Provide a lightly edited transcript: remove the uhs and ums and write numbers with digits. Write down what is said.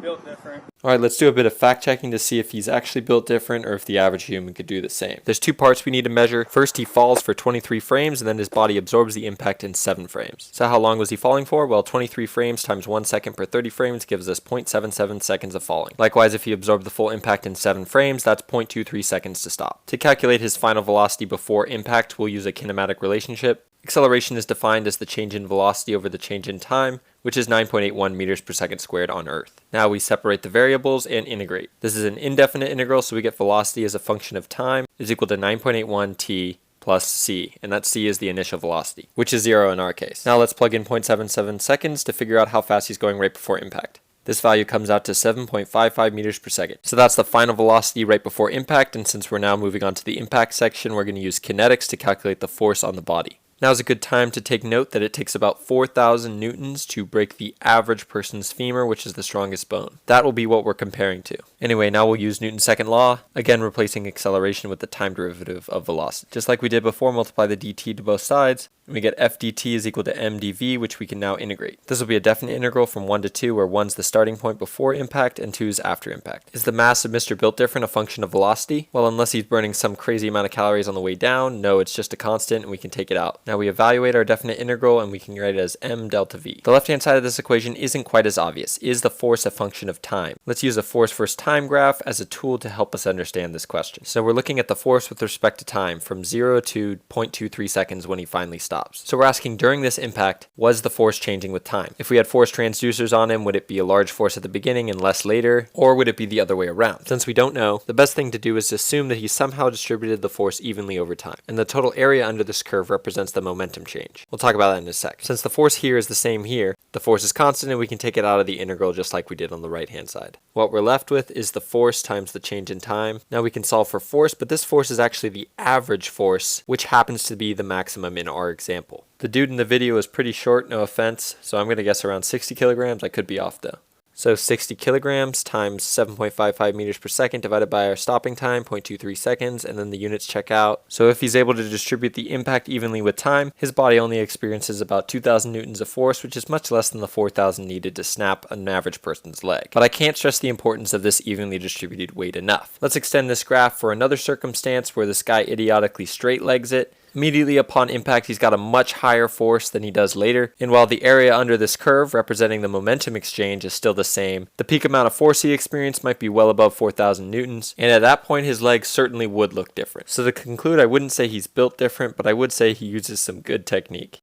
built different. Alright, let's do a bit of fact checking to see if he's actually built different or if the average human could do the same. There's two parts we need to measure. First, he falls for 23 frames and then his body absorbs the impact in 7 frames. So how long was he falling for? Well, 23 frames times 1 second per 30 frames gives us 0.77 seconds of falling. Likewise, if he absorbed the full impact in 7 frames, that's 0.23 seconds to stop. To calculate his final velocity before impact, we'll use a kinematic relationship. Acceleration is defined as the change in velocity over the change in time, which is 9.81 meters per second squared on Earth. Now we separate the variables and integrate. This is an indefinite integral, so we get velocity as a function of time is equal to 9.81 t plus c, and that c is the initial velocity, which is 0 in our case. Now let's plug in 0.77 seconds to figure out how fast he's going right before impact. This value comes out to 7.55 meters per second. So that's the final velocity right before impact, and since we're now moving on to the impact section, we're going to use kinetics to calculate the force on the body. Now is a good time to take note that it takes about 4,000 newtons to break the average person's femur, which is the strongest bone. That will be what we're comparing to. Anyway, now we'll use Newton's second law, again replacing acceleration with the time derivative of velocity. Just like we did before, multiply the dt to both sides, and we get f dt is equal to m dv, which we can now integrate. This will be a definite integral from 1 to 2, where 1's the starting point before impact and 2 is after impact. Is the mass of Mr. Built Different a function of velocity? Well, unless he's burning some crazy amount of calories on the way down, no, it's just a constant and we can take it out. Now we evaluate our definite integral and we can write it as m delta v. The left-hand side of this equation isn't quite as obvious. Is the force a function of time? Let's use a force versus time graph as a tool to help us understand this question. So we're looking at the force with respect to time from 0 to 0.23 seconds when he finally stops. So we're asking, during this impact, was the force changing with time? If we had force transducers on him, would it be a large force at the beginning and less later? Or would it be the other way around? Since we don't know, the best thing to do is to assume that he somehow distributed the force evenly over time. And the total area under this curve represents the momentum change. We'll talk about that in a sec. Since the force here is the same here, the force is constant and we can take it out of the integral just like we did on the right hand side. What we're left with is the force times the change in time. Now we can solve for force, but this force is actually the average force, which happens to be the maximum in our example. The dude in the video is pretty short, no offense, so I'm going to guess around 60 kilograms. I could be off though. So 60 kilograms times 7.55 meters per second divided by our stopping time, 0.23 seconds, and then the units check out. So if he's able to distribute the impact evenly with time, his body only experiences about 2,000 newtons of force, which is much less than the 4,000 needed to snap an average person's leg. But I can't stress the importance of this evenly distributed weight enough. Let's extend this graph for another circumstance where this guy idiotically straight legs it. Immediately upon impact, he's got a much higher force than he does later, and while the area under this curve representing the momentum exchange is still the same, the peak amount of force he experienced might be well above 4,000 newtons, and at that point his legs certainly would look different. So to conclude, I wouldn't say he's built different, but I would say he uses some good technique.